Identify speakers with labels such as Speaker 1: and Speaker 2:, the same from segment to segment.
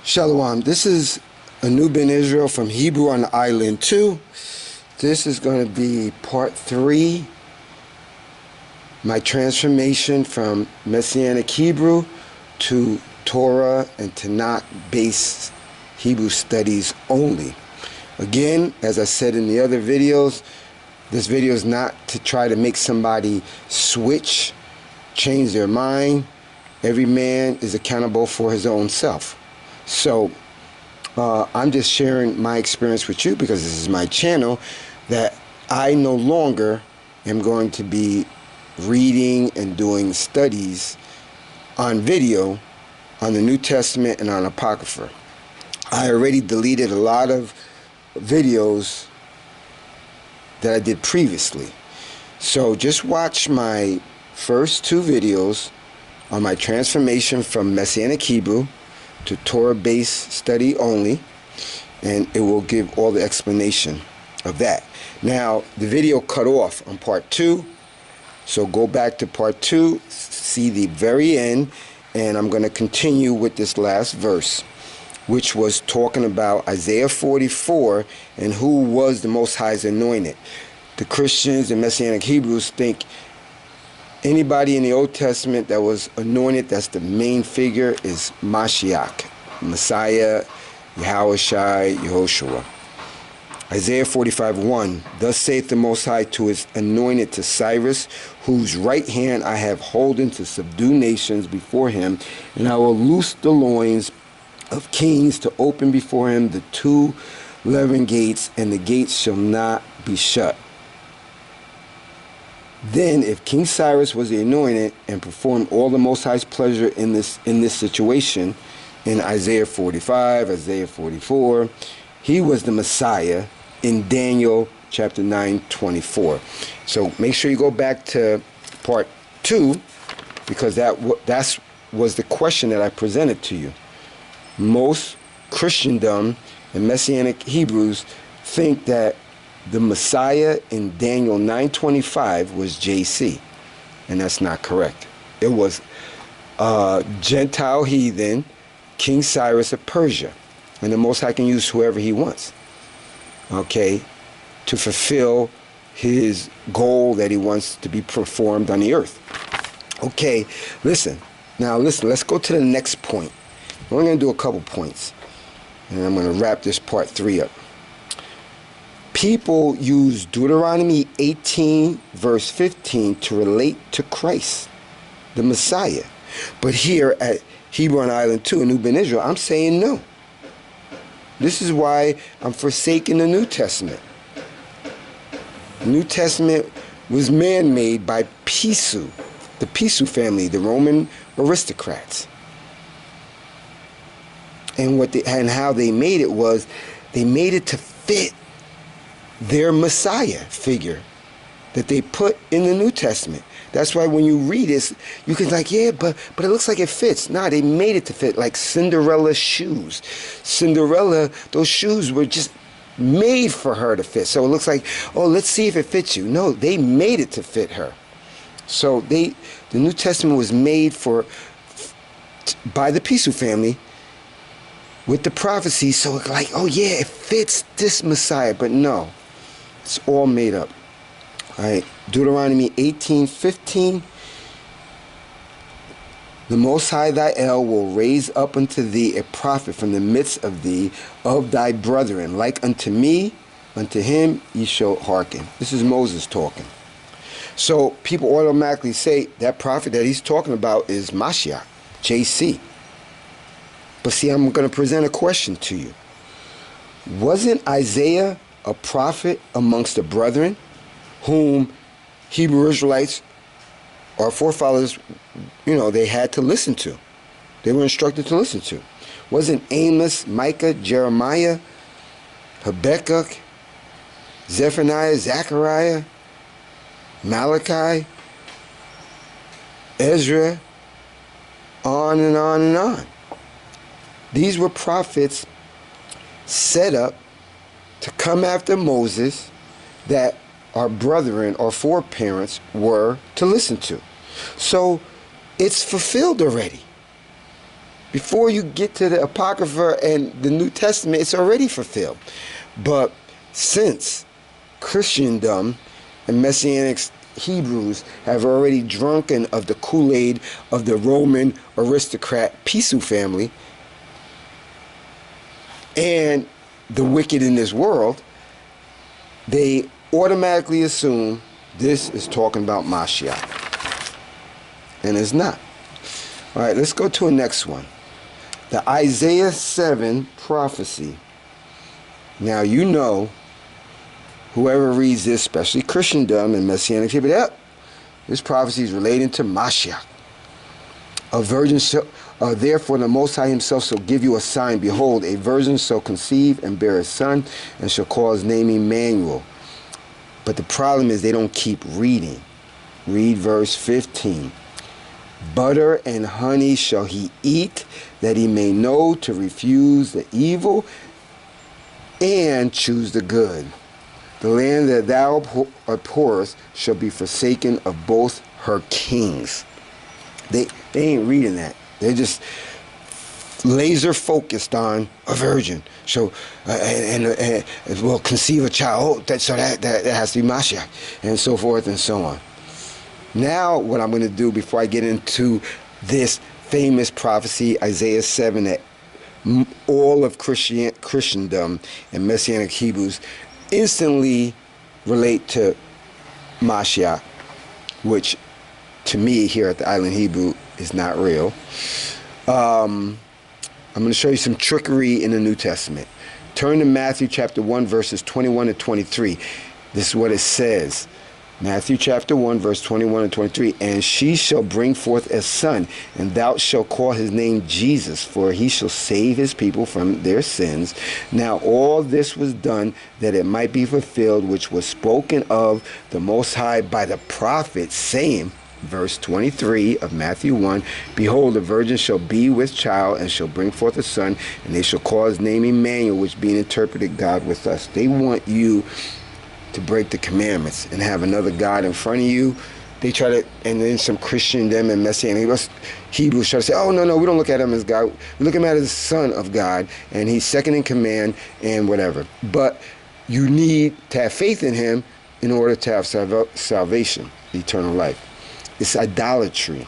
Speaker 1: Shalom. This is A.N.U.B. in Israel from Hebrew on the Island 2. This is going to be part 3. My transformation from Messianic Hebrew to Torah and Tanakh based Hebrew studies only. Again, as I said in the other videos, this video is not to try to make somebody switch, change their mind. Every man is accountable for his own self. So I'm just sharing my experience with you because this is my channel, that I no longer am going to be reading and doing studies on video on the New Testament and on Apocrypha. I already deleted a lot of videos that I did previously. So just watch my first 2 videos on my transformation from Messianic Hebrew to Torah-based study only, and it will give all the explanation of that. Now, the video cut off on part 2, so go back to part 2, see the very end, and I'm going to continue with this last verse, which was talking about Isaiah 44 and who was the Most High's anointed. The Christians and Messianic Hebrews think anybody in the Old Testament that was anointed, that's the main figure, is Mashiach, Messiah, H.O.I, Yehoshua. Isaiah 45:1, thus saith the Most High to his anointed, to Cyrus, whose right hand I have holden to subdue nations before him, and I will loose the loins of kings, to open before him the 2 leaden gates, and the gates shall not be shut. Then, if King Cyrus was the anointed and performed all the Most High's pleasure in this situation, in Isaiah 45, Isaiah 44, he was the Messiah in Daniel chapter 9:24. So make sure you go back to part 2, because that was the question that I presented to you. Most Christendom and Messianic Hebrews think that the Messiah in Daniel 9:25 was JC, and that's not correct. It was Gentile heathen, King Cyrus of Persia, and the Most High can use whoever he wants, okay, to fulfill his goal that he wants to be performed on the earth. Okay, listen, let's go to the next point. We're going to do a couple points, and I'm going to wrap this part 3 up. People use Deuteronomy 18 verse 15 to relate to Christ, the Messiah. But here at Hebrew on Island 2, A.N.U.B. in Israel, I'm saying no. This is why I'm forsaking the New Testament. The New Testament was man-made by P.S.U., the P.S.U. family, the Roman aristocrats. And how they made it was, they made it to fit their Messiah figure that they put in the New Testament. That's why when you read this, you can like, yeah, but it looks like it fits. Nah, they made it to fit, like Cinderella's shoes. Cinderella, those shoes were just made for her to fit. So it looks like, oh, let's see if it fits you. No, they made it to fit her. So the New Testament was made by the P.S.U. family with the prophecy. So it's like, oh yeah, it fits this Messiah, but no. It's all made up. All right, Deuteronomy 18:15. The Most High thy El will raise up unto thee a prophet from the midst of thee, of thy brethren, like unto me, unto him ye shall hearken. This is Moses talking. So people automatically say that prophet that he's talking about is Mashiach, JC. But see, I'm going to present a question to you. Wasn't Isaiah a prophet amongst the brethren, whom Hebrew Israelites, our forefathers, they had to listen to? They were instructed to listen to. Wasn't Amos, Micah, Jeremiah, Habakkuk, Zephaniah, Zechariah, Malachi, Ezra, on and on and on? These were prophets set up to come after Moses that our brethren, our foreparents, were to listen to. So it's fulfilled already. Before you get to the Apocrypha and the New Testament, it's already fulfilled. But since Christendom and Messianic Hebrews have already drunken of the Kool-Aid of the Roman aristocrat Pisu family and the wicked in this world, they automatically assume this is talking about Mashiach. And it's not. All right, let's go to the next one. The Isaiah 7 prophecy. Now, you know, whoever reads this, especially Christendom and Messianic Hebrew, yep, this prophecy is relating to Mashiach. A virgin shall, therefore the Most High himself shall give you a sign. Behold, a virgin shall conceive and bear a son, and shall call his name Emmanuel. But the problem is they don't keep reading. Read verse 15. Butter and honey shall he eat, that he may know to refuse the evil and choose the good. The land that thou abhorrest shall be forsaken of both her kings. They ain't reading that. They're just laser focused on a virgin. So and will conceive a child. Oh, so that has to be Mashiach, and so forth and so on. Now, what I'm going to do before I get into this famous prophecy, Isaiah 7, that all of Christendom and Messianic Hebrews instantly relate to Mashiach, which to me here at the Island Hebrew is not real. I'm going to show you some trickery in the New Testament. Turn to Matthew chapter 1, verses 21 and 23. This is what it says. Matthew chapter 1, verse 21 and 23. And she shall bring forth a son, and thou shalt call his name Jesus, for he shall save his people from their sins. Now all this was done that it might be fulfilled, which was spoken of the Most High by the prophet, saying, verse 23 of Matthew 1, behold, a virgin shall be with child, and shall bring forth a son, and they shall call his name Emmanuel, which being interpreted, God with us. They want you to break the commandments and have another God in front of you. They try to, and then some Christendom and Messianic Hebrews try to say, oh, no, we don't look at him as God. We look at him as the Son of God, and he's second in command and whatever. But you need to have faith in him in order to have salvation, eternal life. It's idolatry.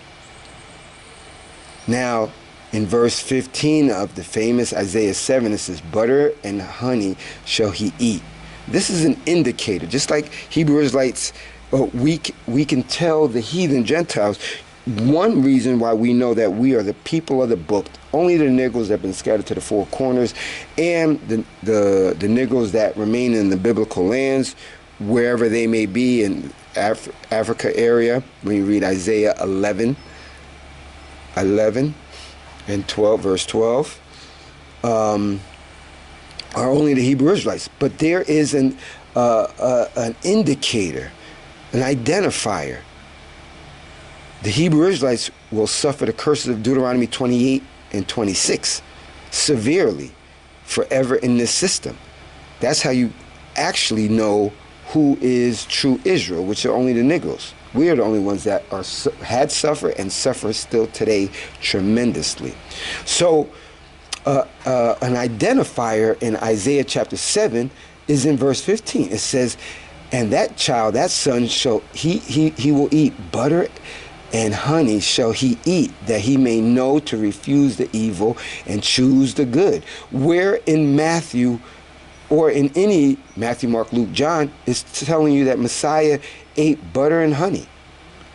Speaker 1: Now, in verse 15 of the famous Isaiah 7, it says, butter and honey shall he eat. This is an indicator. Just like Hebrew Israelites, we can tell the heathen Gentiles, one reason why we know that we are the people of the book, only the Negroes that have been scattered to the four corners, and the Negroes that remain in the biblical lands, wherever they may be in Africa area. When you read Isaiah 11 and 12, verse 12, are only the Hebrew Israelites. But there is an indicator, an identifier. The Hebrew Israelites will suffer the curses of Deuteronomy 28 and 26 severely forever in this system. That's how you actually know who is true Israel, which are only the Negroes. We are the only ones that had suffered and suffer still today tremendously. So an identifier in Isaiah chapter 7 is in verse 15. It says, and that child, that son, shall he will eat butter and honey shall he eat, that he may know to refuse the evil and choose the good. Where in Matthew, or in any Matthew, Mark, Luke, John, is telling you that Messiah ate butter and honey.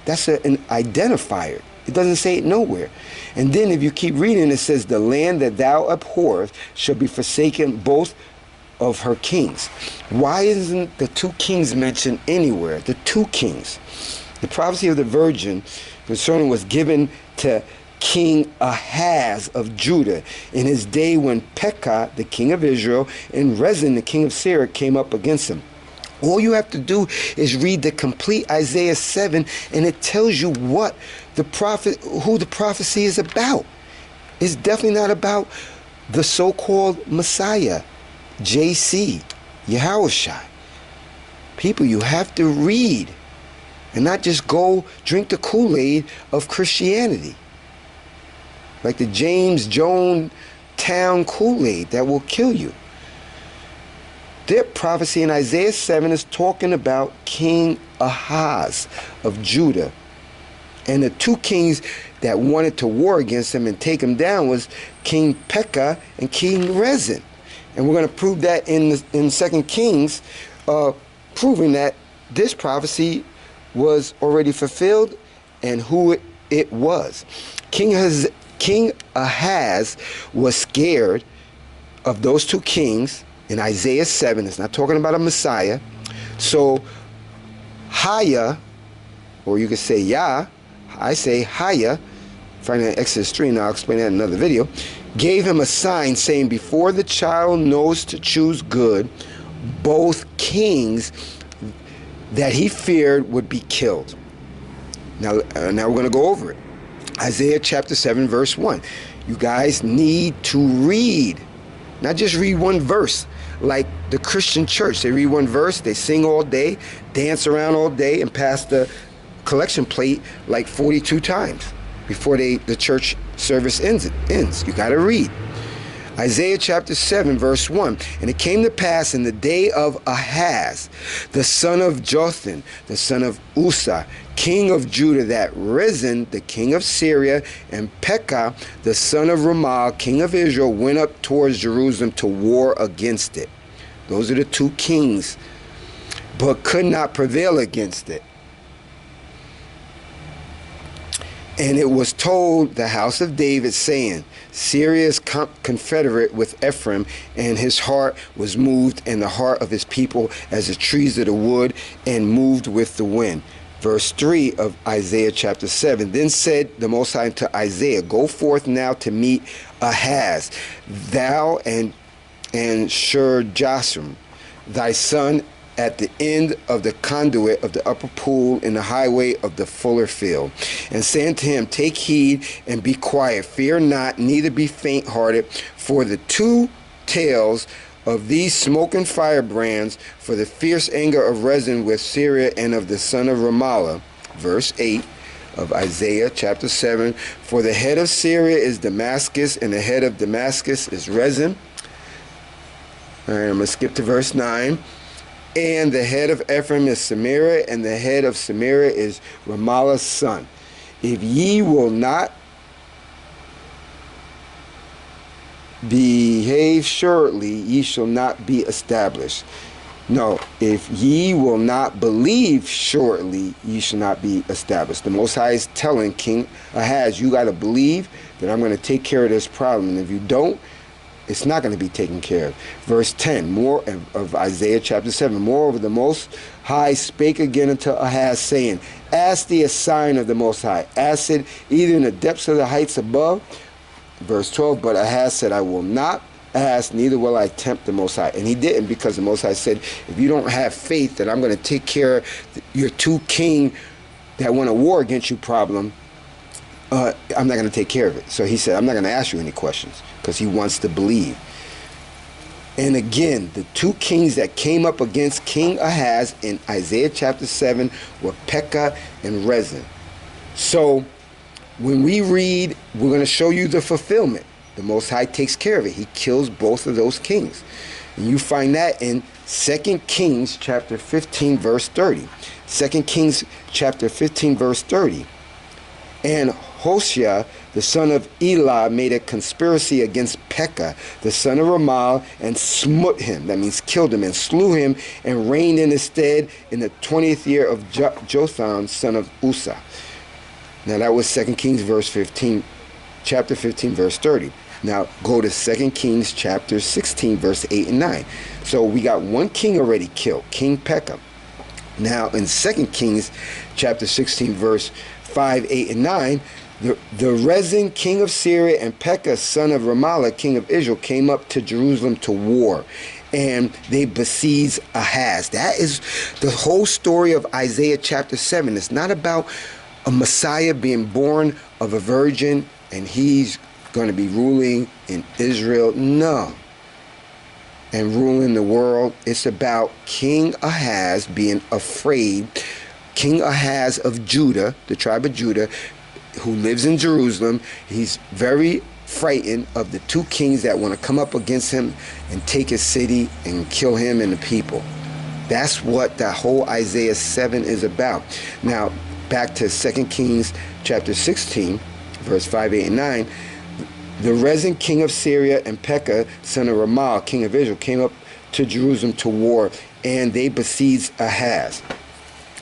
Speaker 1: That's an identifier. It doesn't say it nowhere. And then if you keep reading, it says, the land that thou abhorrest shall be forsaken both of her kings. Why isn't the two kings mentioned anywhere? The two kings. The prophecy of the virgin concerning was given to King Ahaz of Judah in his day when Pekah, the king of Israel, and Rezin, the king of Syria, came up against him. All you have to do is read the complete Isaiah 7, and it tells you what the who the prophecy is about. It's definitely not about the so-called Messiah, JC, Yahushua. People, you have to read and not just go drink the Kool-Aid of Christianity. like the James Jones Town Kool-Aid that will kill you. Their prophecy in Isaiah 7 is talking about King Ahaz of Judah. And the two kings that wanted to war against him and take him down was King Pekah and King Rezin. And we're going to prove that in 2 Kings, proving that this prophecy was already fulfilled and who it was. King Ahaz was scared of those two kings in Isaiah 7. It's not talking about a Messiah. So Haya, or you could say Yah, I say Haya, find that in Exodus 3, and I'll explain that in another video, gave him a sign saying, before the child knows to choose good, both kings that he feared would be killed. Now we're going to go over it. Isaiah chapter 7 verse 1. You guys need to read, not just read one verse like the Christian church. They read one verse, they sing all day, dance around all day, and pass the collection plate like 42 times before the church service ends. You got to read. Isaiah chapter 7 verse 1. And it came to pass in the day of Ahaz, the son of Jotham, the son of Uzzah, king of Judah, that Rezin, the king of Syria, and Pekah, the son of Ramah, king of Israel, went up towards Jerusalem to war against it. Those are the two kings, but could not prevail against it. And it was told the house of David, saying, Syria is confederate with Ephraim, and his heart was moved, and the heart of his people as the trees of the wood, and moved with the wind. Verse 3 of Isaiah chapter 7. Then said the Most High to Isaiah, go forth now to meet Ahaz, thou and Shur-Jasum, thy son, at the end of the conduit of the upper pool in the highway of the fuller field, and saying to him, take heed and be quiet, fear not, neither be faint-hearted, for the two tails of these smoking firebrands, for the fierce anger of Rezin with Syria and of the son of Ramallah. Verse 8 of Isaiah chapter 7, for the head of Syria is Damascus, and the head of Damascus is Rezin. All right, I'm going to skip to verse 9. And the head of Ephraim is Samaria, and the head of Samaria is Ramallah's son. If ye will not behave surely, ye shall not be established. No, if ye will not believe shortly, ye shall not be established. The Most High is telling King Ahaz, you got to believe that I'm going to take care of this problem. And if you don't, it's not going to be taken care of. Verse 10 more of Isaiah chapter 7. Moreover, the Most High spake again unto Ahaz, saying, ask thee a sign of the Most High. Ask it either in the depths of the heights above. Verse 12, but Ahaz said, I will not ask, neither will I tempt the Most High. And he didn't, because the Most High said, if you don't have faith that I'm going to take care of your two king that want to war against you problem, I'm not going to take care of it. So he said, I'm not going to ask you any questions, because he wants to believe. And again, the two kings that came up against King Ahaz in Isaiah chapter 7 were Pekah and Rezin. So when we read, we're going to show you the fulfillment. The Most High takes care of it. He kills both of those kings. And you find that in 2 Kings chapter 15 verse 30. 2 Kings chapter 15 verse 30. And H.O.I, the son of Elah, made a conspiracy against Pekah, the son of Ramal, and smote him, that means killed him, and slew him, and reigned in his stead in the 20th year of Jotham, son of Uzzah. Now that was 2 Kings chapter 15 verse 30. Now go to 2 Kings chapter 16 verse 8 and 9. So we got one king already killed, King Pekah. Now in 2 Kings chapter 16 verse 5, 8, and 9, the Rezin, king of Syria, and Pekah, son of Ramallah, king of Israel, came up to Jerusalem to war, and they besieged Ahaz. That is the whole story of Isaiah chapter 7. It's not about a Messiah being born of a virgin and he's going to be ruling in Israel. No. And ruling the world. It's about King Ahaz being afraid. King Ahaz of Judah, the tribe of Judah, who lives in Jerusalem. He's very frightened of the two kings that want to come up against him and take his city and kill him and the people. That's what the whole Isaiah 7 is about. Now, back to 2 Kings chapter 16, verse 5, 8, and 9. The Rezin king of Syria and Pekah, son of Ramal, king of Israel, came up to Jerusalem to war, and they besieged Ahaz.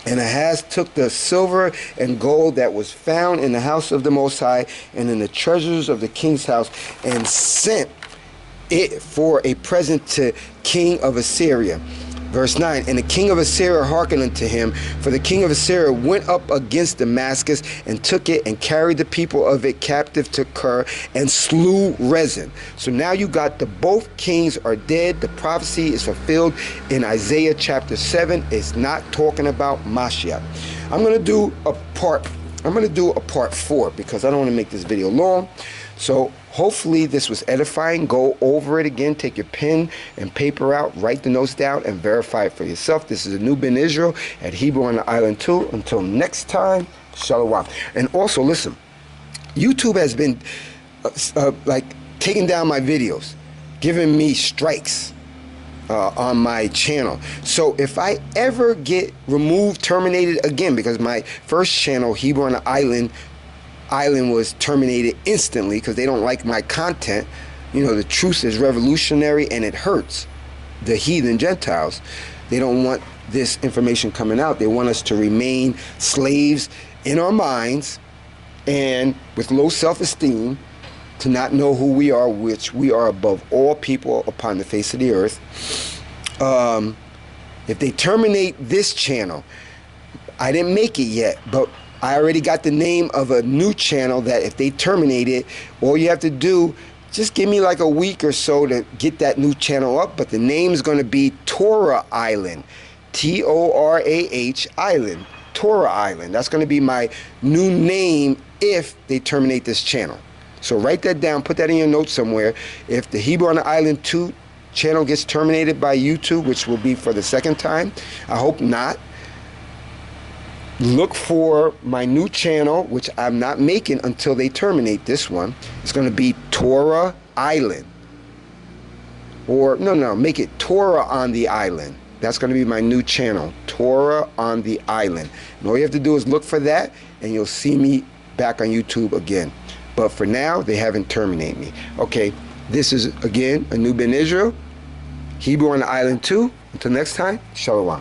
Speaker 1: And Ahaz took the silver and gold that was found in the house of the Most High and in the treasures of the king's house, and sent it for a present to king of Assyria. Verse 9, and the king of Assyria hearkened unto him, for the king of Assyria went up against Damascus and took it and carried the people of it captive to Kir and slew Rezin. So now you got both kings are dead. The prophecy is fulfilled in Isaiah chapter 7. It's not talking about Mashiach. I'm going to do a part 4 because I don't want to make this video long. So hopefully this was edifying. Go over it again. Take your pen and paper out. Write the notes down and verify it for yourself. This is a new Ben Israel at Hebrew on the Island 2. Until next time, Shalom. And also, listen, YouTube has been like taking down my videos, giving me strikes on my channel. So if I ever get removed, terminated again, because my first channel, Hebrew on the Island was terminated instantly because they don't like my content. You know, the truth is revolutionary and it hurts the heathen Gentiles. They don't want this information coming out. They want us to remain slaves in our minds and with low self-esteem, to not know who we are, which we are above all people upon the face of the earth. If they terminate this channel, I didn't make it yet, but I already got the name of a new channel that if they terminate it, all you have to do, just give me like a week or so to get that new channel up. But the name is going to be Torah Island. Torah Island. Torah Island. That's going to be my new name if they terminate this channel. So write that down. Put that in your notes somewhere. If the Hebrew on the Island 2 channel gets terminated by YouTube, which will be for the second time, I hope not. Look for my new channel, which I'm not making until they terminate this one. It's going to be Torah Island. Or, no, make it Torah on the Island. That's going to be my new channel, Torah on the Island. And all you have to do is look for that, and you'll see me back on YouTube again. But for now, they haven't terminated me. Okay, this is, again, a new Ben Israel, Hebrew on the Island 2. Until next time, Shalom.